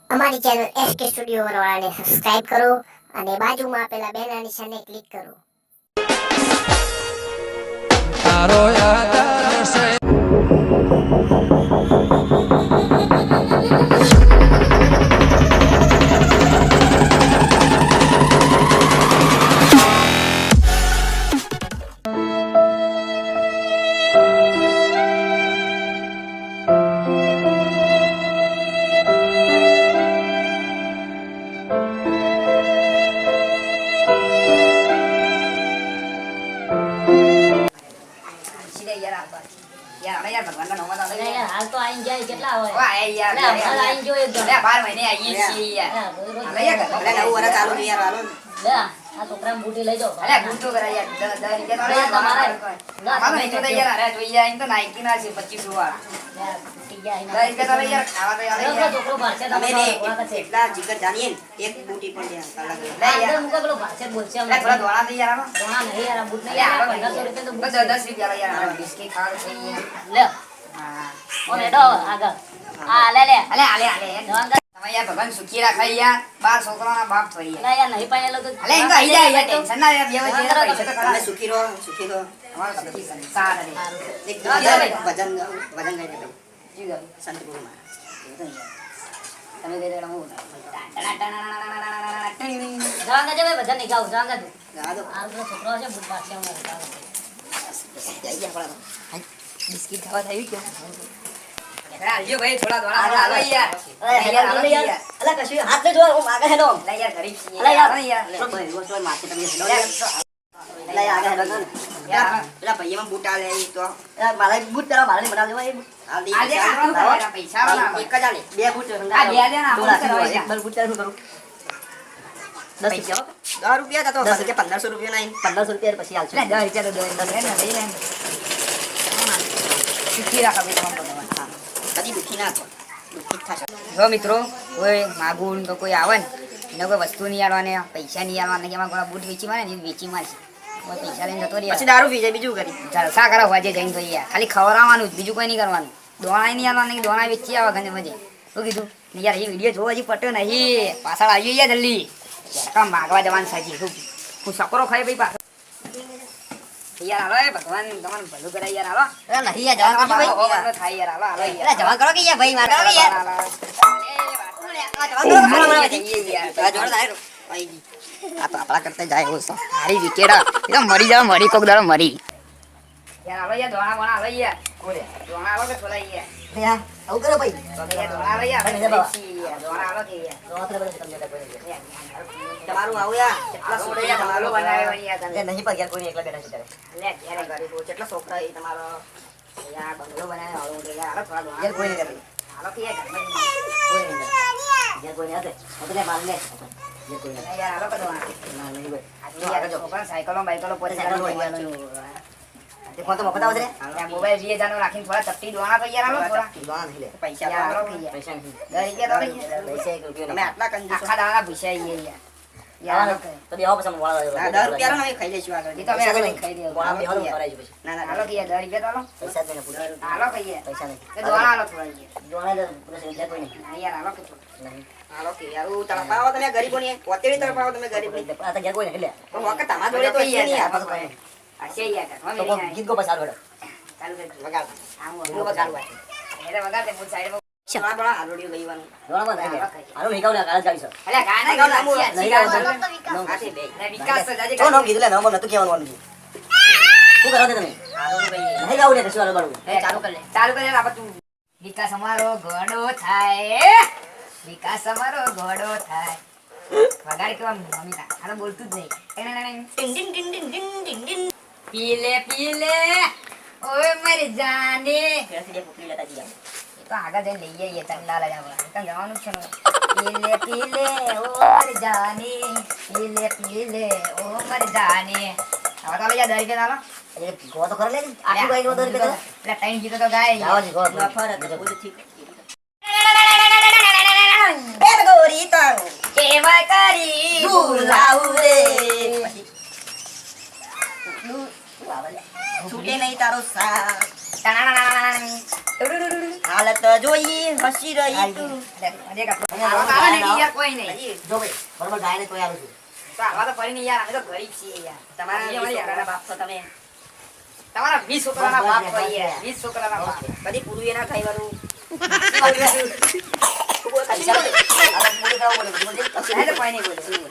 અમારી channel SK studio વરવાળાને subscribe કરો અને બાજુમાં આપેલા બેલ નિશાનને ક્લિક કરો. તારો યાદ આવશે. यार भगवान का नाम बता दे यार हाल तो आइन जाए કેટલા હોય वाह यार લે હમણાં આइन જો એક લે 12 મહિને આઈએ છીએ યાર અલે યાર અલે નવું વરસ ચાલુ છે યાર હાલો લે આ છોકરાને બૂટી લઈ જાઓ અલે બૂટો કરા યાર 10 રૂપિયા તમારે મારો નહીં તો યાર અરે જોઈએ આઈન તો નાઈકી ના છે 25 વાળા યાર બૂટી ગયા દસ રૂપિયા તો યાર ખાવા તો યાર છોકરો ભારસે અમે ને એટલા જીગર જાણીએ ને એક બૂટી પણ ત્યાં અલગ લે યાર મુકે પેલો ભારસે બોલશે લે થોડા દોણા દે યાર આનો દોણા નહીં યાર બૂટ નહીં યાર 1500 રૂપિયા તો બસ 10 રૂપિયા યાર બિસ્કિટ ખાવા છે લે હા ઓ લેડો આગળ આ લે લે અલે આલે આલે તમે યાર ભગવાન સુખી રાખે યાર બાર છોકરાના બાપ થઈ લે યાર નહીં પાયેલો તો અલે એમ તો આઈ જાય યાર ટેન્શન ના યાર બે વજે પૈસા તો તમે ખરા સુખી રહો અમારો સુખી સંસાર રે એક વજન ગાઈ દે ભાઈ જી ગયો સંત ગુરુ મહારાજ તમે ગઈ દેડો હું જાંગા જે ભાઈ બધા નહીં ગાવ જાંગા તું જા દો આ પેલો છોકરો છે બૂટ ભારસે જઈ ગયા પડા બિસ્કિટ ખાવા થયું કે આલ્યો ભાઈ થોડા દોડા આલો યાર અરે યાર અલા કશું હાથ લે જો હું માગે હેડો લે યાર ગરીબ છીએ અલા યાર યાર ભાઈ વો તો માથે તમે હેડો અલા યાર આગે હેડો યાર પેલા ભાઈ માં બૂટા લે તો મારા બૂટ પેલા મારે બનાવ લેવા એ આજે આપણો પૈસા વાળા એક જ આલે બે બૂટ આ બે દેના આપણે કરવા એક બલ બૂટ શું કરું 10 રૂપિયા તો 1500 રૂપિયા નહીં 1500 રૂપિયા પછી આલશું લે 10 રૂપિયા તો 10 લઈ લે સુખી રાખો તમારો હા કદી દુખી ના દુખી થશે જો મિત્રો કોઈ માગુન તો કોઈ આવે ને એને કોઈ વસ્તુ નહીં આલવાને પૈસા નહીં આલવાને કે એમાં કોઈ બૂટ વેચી મારે ને વેચી મારશે કોઈ પૈસા લઈને જતો રહે પછી દારૂ પી જાય બીજું કરી જલસા કરો વાજે જઈને તો યાર ખાલી ખવડાવવાનું બીજું કોઈ નહીં કરવાનું દોણા નહીં આલવાના દોણા વેચી આવે ઘણી મજે શું કીધું યાર એ વિડીયો જોવા હજી પટ્યો નહીં પાછળ આવી યાર જલ્દી કામ માગવા જવાનું સાચી શું હું સકરો ખાઈ ભાઈ પાછળ યાર હાલો એ ભગવાન તમારું ભલું કરે યાર હાલો અરે નહીં યાર જવાન કરજો ભાઈ થાય યાર હાલો હાલો અરે જવાન કરો કે યાર ભાઈ માર કરો કે યાર આ તો આપણા કરતા જાય એવું હારી વિકેડા એ તો મરી જાવ મરી કોક દાડો મરી યાર હાલો યાર દોણા બોણા હાલો યાર કોલે દોણા હાલો કે થોડા યાર યાર આવું કરો ભાઈ યાર દોણા હાલો યાર દોણા હાલો કે યાર તમારું આવું યાર કેટલા છોકરા યાર હાલો તમારો બનાવ્યો યાર તમે નહીં પર યાર કોઈ એકલા બેઠા છે ત્યારે લે યાર ગરીબો કેટલા છોકરા એ તમારો યાર બંગલો બનાવ્યો હાલો કે યાર હાલો થોડા યાર કોઈ દોણા નહીં હાલો કે યાર કોઈ નહીં યાર કોઈ નહીં હતે એટલે માર લે યાર કોઈ નહીં યાર હાલો કે દોણા ના નહીં ભાઈ આ યાર છોકરા સાયકલો બાઈકલો પોતે સાયકલો સાયકલો હોય. તે ફોન તો મફત આવશે રે યાર મોબાઈલ 2000 નો રાખીને થોડા ચપટી દોણા તો યાર હાલો થોડા દોણા નહીં લે પૈસા યાર હાલો કે યાર પૈસા નહીં દસ રૂપિયા તો પૈસા 1 રૂપિયો અમે આટલા કંજૂસ આખા દાણા પૂછાય યાર યાર હાલો કે તો બેહો પછી વાળા 10 રૂપિયા નો ખાઈ લેશું આગળ એ તો અમે આગળ ખાઈ દઈએ બોલા બેહો તો કરાઈ પછી ના ના હાલો કે યાર 10 રૂપિયા તો હાલો પૈસા જ નહીં પૂરા હાલો કે યાર પૈસા નહીં તે દોણા હાલો થોડા યાર દોણા દે પૂરા છે કોઈ નહીં હા યાર હાલો કે થોડા નહીં હાલો કે યાર યાર તળપાવો તમે ગરીબોની પોતેડી તળપાવો તમે ગરીબની આ તો કોઈ નહીં લે પણ વખત તમારા જોડે તો છે નહીં આ તો કોઈ આ છે યાર તો તમે ગીત ગો બસ આલો ચાલુ કરી વગાડ આવું હું વગાડ એટલે વગાડે હું સાઈડ બડા બડા હાલોડીઓ ગઈવાનું દોણા બંધ હાલો નહીં ગાવ ને કાલ જાવી સર એટલે ગાના ગાવ ગાના નહીં ગાવ હાથી બે ને વિકાસ તો જાજે તો નામ કીધું લે નામ નતું કહેવાનું શું કરો તમે હાલો ભાઈ નહીં ગાવ ને કશું હાલો બાળું એ ચાલુ કર લે આપણે તું વિકાસ અમારો ઘોડો થાય વિકાસ અમારો ઘોડો થાય વગાડ કેવા મમ્મી તા હાલો બોલતું જ નહીં ટિંગ ટિંગ ટિંગ ટિંગ ટિંગ ટિંગ ટિંગ પીલે ઓય મરી જાને ફેરથી જે પોકલી લેતા જીયા એ તો આગળ જઈને લઈ આવીએ ચંડા લઈ જવાનું ત્યાં જવાનું જ છે ને પીલે ઓ મરી જાને પીલે ઓ મરી જાને હવે તો લઈ જા 10 રૂપિયા હાલો એ ગો તો ખરે લે આટલું ગાઈ ગો 10 રૂપિયા એટલે ટાઈમ જીતો તો ગાય જાવ જી ગો ફરક છે બધું ઠીક બેબ ગોરી તંગ કેવા કરી ભૂલાવું રે છૂટે નહીં તારો સાથ હાલત જોઈ ફસી રહી તું. આવા ને યાર કોઈ નહીં. હજી જો ભાઈ, બરોબર ગાયને કોઈ આલું છું. તો આવા તો ફરી નહીં યાર, અમે તો ગરીબ છીએ યાર. તમારા તમારા વીસ છોકરાના બાપ છો તમે. તમારા 20 છોકરાના બાપ હોય યાર. 20 છોકરાના બાપ. બધી પૂરું એના ખાઈવાનું. નહીં તો કોઈ નહીં બોલે.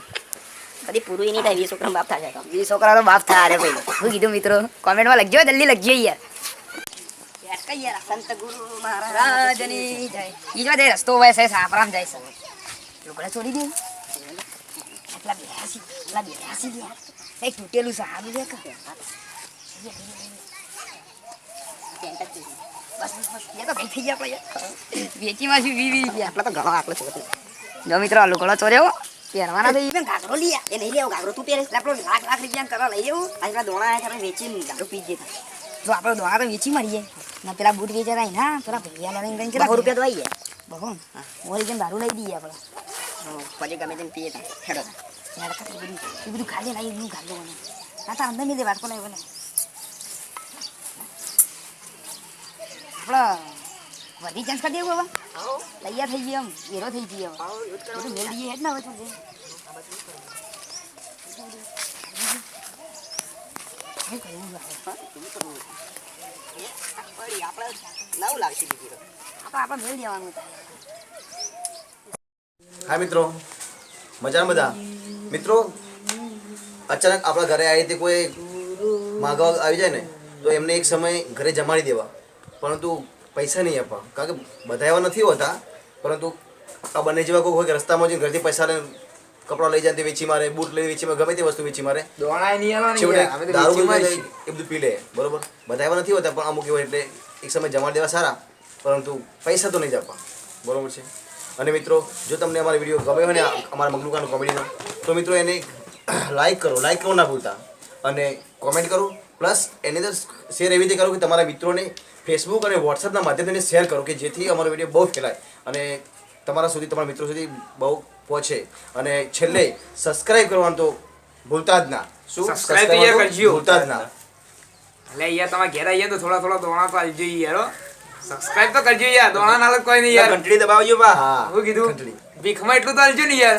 બધી પૂરું એની થાય 20 છોકરાના બાપ થાય છે. 20 છોકરા તો બાપ થાય રે ભાઈ. શું કીધું મિત્રો? કોમેન્ટમાં લખજો, જલ્દી લખજો યાર. સંત ગુરુ મહારાજ રાજની જય. ઈ જો તે રસ્તો હોય છે સાપરામ જાય છે. લુગડા છોડી દે. એટલા બેસી ગયા. એક તૂટેલું સારું છે કા. બસ એ તો ભાઈ થઈ ગયા આપણે યાર. વેચીમાં શું 20 રૂપિયા. આટલા તો ઘણો આટલો છે. જો મિત્રો આ લુગડો ચોર્યો. પહેરવાના તો ઈ પણ ઘાઘરો લીયા. એ નહીં લેવું ઘાઘરો તું પહેરે. આપણો લાખ રૂપિયા કરો લઈ જવું. આજના દોણા આયા કરે વેચીને ઘાઘરો પી જતા. જો આપણે દોણા તો વેચી મારીએ. ના પેલા બૂટ વેચાતા હોય ના પેલા ભૈયા લઈને ગઈ 100 રૂપિયા તો આવી જાય. બહુ ઓરિજિનલ દારૂ લઈ દઈએ આપણે. પછી ગમે તેમ પીએ તા હેડો. એ બધું ખાલી લાવી હું ખાલી મને આ તો અંદર નહીં દે વાટકો નહીં બોલે આપણે વધી ચાન્સ કરી દેવું હવે તૈયાર થઈ ગયો હીરો થઈ ગયો બધું મેળ દઈએ હેડ ના હવે તું નવું લાગશે બીજી તો. આપણે મેળ દેવાનું હા મિત્રો, મજામાં બધા મિત્રો. અચાનક આપણા ઘરે આવી રીતે કોઈ માગવા આવી જાય ને તો એમને એક સમય ઘરે જમાડી દેવા, પરંતુ પૈસા નહીં આપવા, કારણ કે બધા એવા નથી હોતા. પરંતુ આ બંને જેવા કોઈ હોય કે રસ્તામાં જઈને ઘરથી પૈસા લઈને કપડાં લઈ જાય તે વેચી મારે, બૂટ લઈ વેચી મારે, ગમે તે વસ્તુ વેચી મારે, છેવટે દારૂ પી જાય, એ બધું પી લે. બરોબર, બધા એવા નથી હોતા, પણ અમુક એવા એટલે એક સમય જમાડી દેવા સારા, પરંતુ પૈસા તો નહીં જ આપવા. બરોબર છે. અને મિત્રો, જો તમને અમારો વિડીયો ગમે હોય ને અમારા મગલુકાનો કોમેડીનો, તો મિત્રો એને લાઈક કરો ના ભૂલતા, અને કોમેન્ટ કરો, પ્લસ એની અંદર શેર એવી રીતે કરો કે તમારા મિત્રોને ફેસબુક અને વોટ્સઅપના માધ્યમથી શેર કરો કે જેથી અમારો વિડીયો બહુ ફેલાય અને તમારા સુધી, તમારા મિત્રો સુધી બહુ પહોંચે. અને છેલ્લે સબસ્ક્રાઈબ કરવાનું તો ભૂલતા જ ના. શું Subscribe તો યાર કરજો. ભૂલતા જ ના. એટલે યાર તમારે ઘેર આવીએ તો થોડા દોણા તો આલજો યાર હો. સબસ્ક્રાઇબ તો કરજો યાર, દોણા ના કોઈ નહીં યાર. ઘંટડી દબાવજો બા. હા, હું કીધું ઘંટડી. ભીખમાં એટલું તો આલજો ને યાર.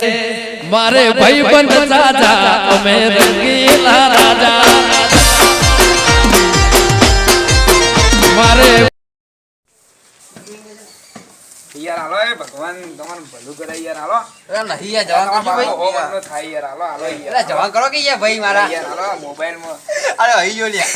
મારે ભાઈ બંધ સાજા અમે રંગીલા રાજા મારે યાર હાલો એ ભગવાન તમારું ભલું કરે યાર હાલો. નહીં યાર જવાન કરજો ભાઈ હો મતનો થાય યાર હાલો યાર. જવાન કરો કે યાર ભાઈ મારા યાર હાલો મોબાઈલમાં અરે અહીં જો લ્યા